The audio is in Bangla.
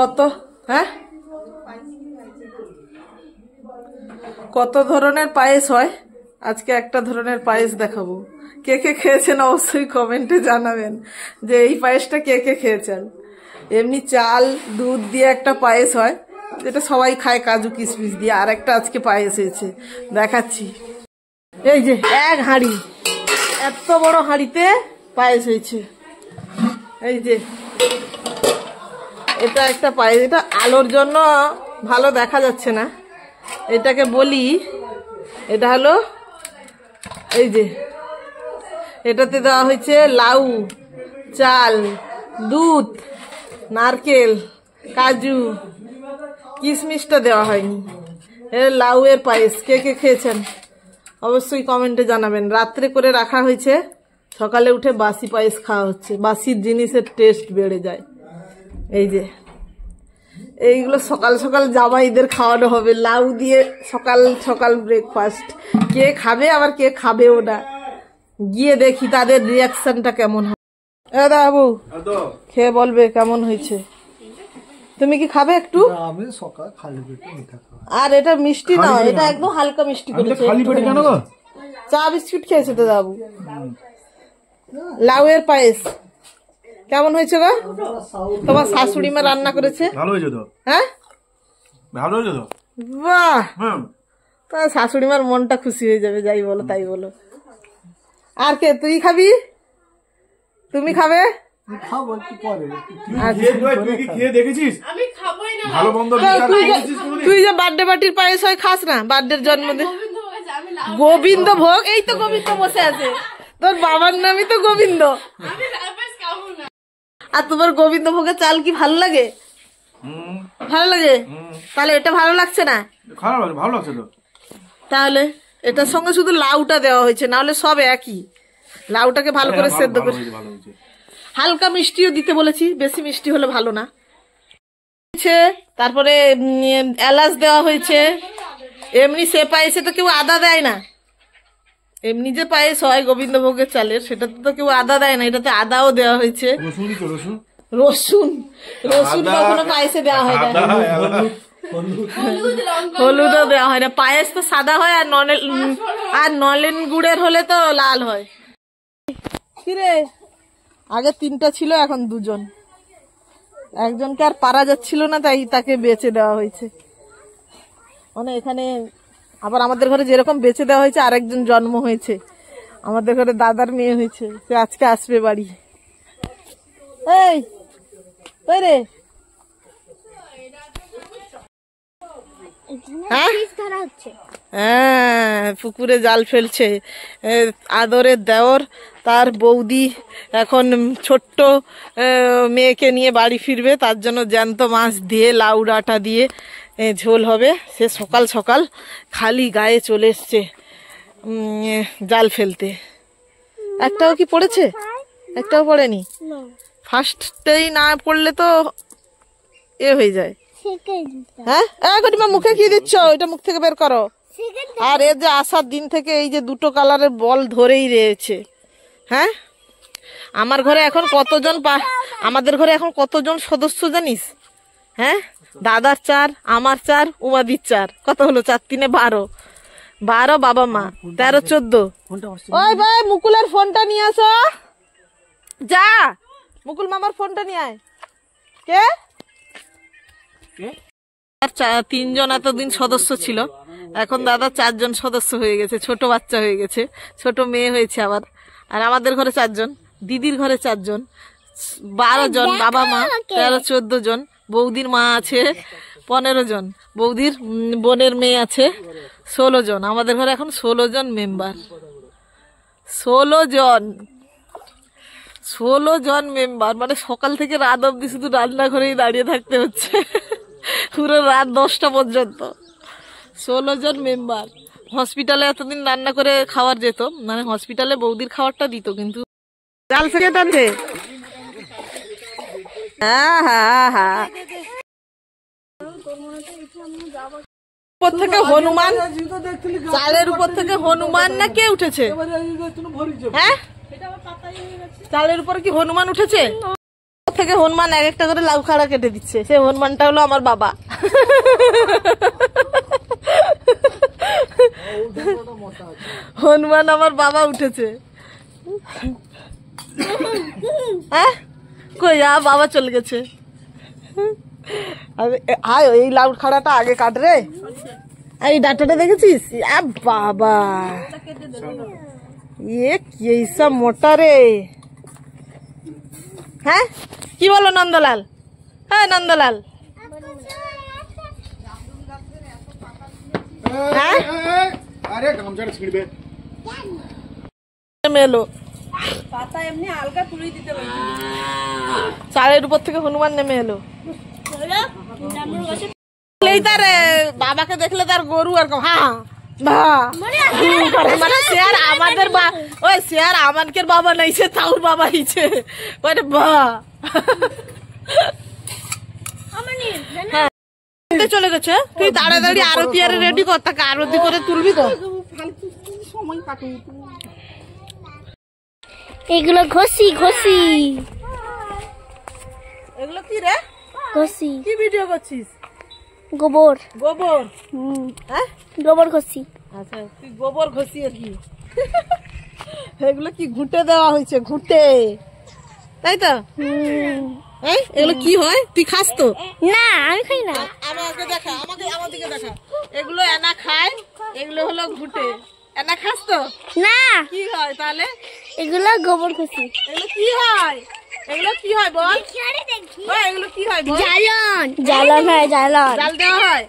কত হ্যাঁ কত ধরনের পায়েস হয়, আজকে একটা ধরনের পায়েস দেখাবো। কে কে খেয়েছেন অবশ্যই কমেন্টে জানাবেন যে এই পায়েসটা কে কে খেয়েছেন। এমনি চাল দুধ দিয়ে একটা পায়েস হয় যেটা সবাই খায় কাজু কিশমিশ দিয়ে, আর একটা আজকে পায়েস হয়েছে দেখাচ্ছি। এই যে এক হাঁড়ি, এত বড় হাঁড়িতে পায়েস হয়েছে। এই যে এটা একটা পায়েস, এটা আলোর জন্য ভালো দেখা যাচ্ছে না, এটাকে বলি এটা হলো এই যে এটাতে দেওয়া হয়েছে লাউ, চাল, দুধ, নারকেল, কাজু, কিশমিশটা দেওয়া হয়নি। লাউ এর পায়েস কে কে খেয়েছেন অবশ্যই কমেন্টে জানাবেন। রাত্রে করে রাখা হয়েছে, সকালে উঠে বাসি পায়েস খাওয়া হচ্ছে। বাসির জিনিসের টেস্ট বেড়ে যায়। এই যে এইগুলো সকাল সকাল জামাইদের খাওয়ানো হবে, লাউ দিয়ে সকাল সকাল ব্রেকফাস্ট। কে খাবে আবার কে খাবেও না, গিয়ে দেখি তাদের রিয়াকশনটা কেমন হয়। বাবু খেয়ে বলবে কেমন হয়েছে। তুমি কি খাবে একটু? আর এটা মিষ্টি না, এটা একদম হালকা মিষ্টি করেছে। চা বিস্কুট খেয়েছে তো বাবু। লাউ এর পায়েস কেমন হয়েছে গো? তোমার শাশুড়ি মা রান্না করেছে, ভালো হয়েছে তো? হ্যাঁ ভালো হয়েছে তো? বাহ, তোমার শাশুড়ি মার মনটা খুশি হয়ে যাবে, যাই বলো তাই বলো। আর কে, তুই খাবি? তুমি খাবে? তুই যে বার্থডে পার্টির পায়েস হয় খাস না? বার্থডের জন্মদিন গোবিন্দ ভোগ, এই তো গোবিন্দ বসে আছে, তোর বাবার নামই তো গোবিন্দ। আর তোমার গোবিন্দ ভোগের চাল কি ভালো লাগে? ভালো লাগে? তাহলে এটা ভালো লাগছে না? ভালো লাগছে তো। তাহলে এটার সঙ্গে শুধু লাউটা দেওয়া হয়েছে, না হলে সব একই। লাউটাকে ভালো করে সেদ্ধ করে, হালকা মিষ্টিও দিতে বলেছি, বেশি মিষ্টি হলে ভালো না। তারপরে এলাচ দেওয়া হয়েছে। এমনি সে পায়েসে তো কেউ আদা দেয় না, এমনি যে পায়েস হয় গোবিন্দভোগের চালের সেটাতে তো কেউ আদা দেয় না, এটাতে আদাও দেওয়া হয়েছে। রসুন রসুন কখনো পায়েসে দেওয়া হয় না, হলুদও দেওয়া হয় না। পায়েস তো সাদা হয়, আর নলেন গুড়ের হলে তো লাল হয়। কিরে, আগে 3টা ছিল, এখন 2জন। একজনকে আর পারা যাচ্ছিল না, তাই তাকে বেচে দেওয়া হয়েছে। মানে এখানে আবার আমাদের ঘরে যেরকম বেচে দেওয়া হয়েছে, আরেকজন জন্ম হয়েছে, আমাদের ঘরে দাদার মেয়ে হয়েছে, সে আজকে আসবে বাড়ি। এই রে, হ্যাঁ পুকুরে জাল ফেলছে। আদরের দেওর, তার বৌদি এখন ছোট্ট মেয়েকে নিয়ে বাড়ি ফিরবে, তার জন্য জ্যান্ত মাছ দিয়ে লাউ ডাঁটা দিয়ে ঝোল হবে। সে সকাল সকাল খালি গায়ে চলে এসছে জাল ফেলতে। একটাও কি পড়েছে? একটাও পড়েনি। ফার্স্টেই না পড়লে তো হয়ে যায়। হ্যাঁ গরিমা, মুখে কি দিচ্ছ? এটা মুখ থেকে বের করো। আর এর যে আসার দিন থেকে এই যে 2টো কালারের বল ধরেই রয়েছে। হ্যাঁ, আমার ঘরে এখন কতজন, আমাদের ঘরে এখন কতজন সদস্য জানিস? হ্যাঁ, দাদার 4, আমার 4, উমাদির 4, কত হলো? 4 3 12, বাবা মা 13 14। ওই ভাই, মুকুলের ফোনটা নিয়ে আসো, যা মুকুল মামার ফোনটা নিয়ে আয়। কে? 3জন এতদিন সদস্য ছিল, এখন দাদা 4জন সদস্য হয়ে গেছে, ছোট বাচ্চা হয়ে গেছে, ছোট মেয়ে হয়েছে আবার। আর আমাদের ঘরে 4জন, দিদির ঘরে 4জন, 12 জন, বাবা মা 13 14 জন, বৌদির মা আছে 15 জন, বৌদির বোনের মেয়ে আছে 16 জন। আমাদের ঘরে এখন 16 জন মেম্বার, 16 জন মেম্বার। মানে সকাল থেকে রাত অব্দি শুধু রান্নাঘরেই দাঁড়িয়ে থাকতে হচ্ছে, পুরো রাত 10টা পর্যন্ত। 16 জন মেম্বার। হসপিটালে এতদিন রান্না করে খাওয়ার যেত, মানে হসপিটালে বৌদির খাবারটা দিত, কিন্তু জাল থেকে টানছে। উপর থেকে হনুমান, চালের উপর থেকে হনুমান না কে উঠেছে? হ্যাঁ, চালের উপরে কি হনুমান উঠেছে? থেকে হনুমান এক একটা করে লাউ খাড়া কেটে দিচ্ছে। সে হনুমানটা হলো আমার বাবা। হনুমান আমার বাবা উঠেছে। হ্যাঁ কই বাবা চলে গেছে। আয় এই লাউ খাড়াটা আগে কাট রে। এই ডাটাটা দেখেছিস? বাবা এইসব মোটা রে। হ্যাঁ কি বলো নন্দলাল? হ্যাঁ নন্দলাল মেলো চালের উপর থেকে হনুমান নেমে এলো। তার বাবাকে দেখলে তার গরু আর হ্যাঁ মানে শেয়ার আমাদের ওই শেয়ার আমানকের বাবা নাইছে তাউর বাবা হইছে মানে চলে গেছে। তুই তাড়াতাড়ি আরতি আর রেডি কর, তাকে আরতি করে তুলবি তো। এগুলো ঘষি ঘষি এগুলো কি রে? ঘষি। কি ভিডিও করছিস? গোবর গোবর। হ্যাঁ গোবর ঘষি। আচ্ছা তুই গোবর ঘষি আর কি? এগুলো কি ঘুঁটে দেওয়া হয়েছে? ঘুঁটে তাই তো? এগুলো কি হয়? তুই খাস তো? না আমি খাই না। আমাকে দেখা, আমাদেরকে দেখা। এগুলো এনা খায়, এগুলো হলো ঘুঁটে। এনা খাস তো? না। কি হয় তাহলে? এগুলো গোবর ঘষি। এগুলো কি হয়? এগুলো কি হয় বল? এগুলো কি হয় বল? জ্বালন। জ্বালন হয়, জ্বালন। জাল দেওয়া হয়।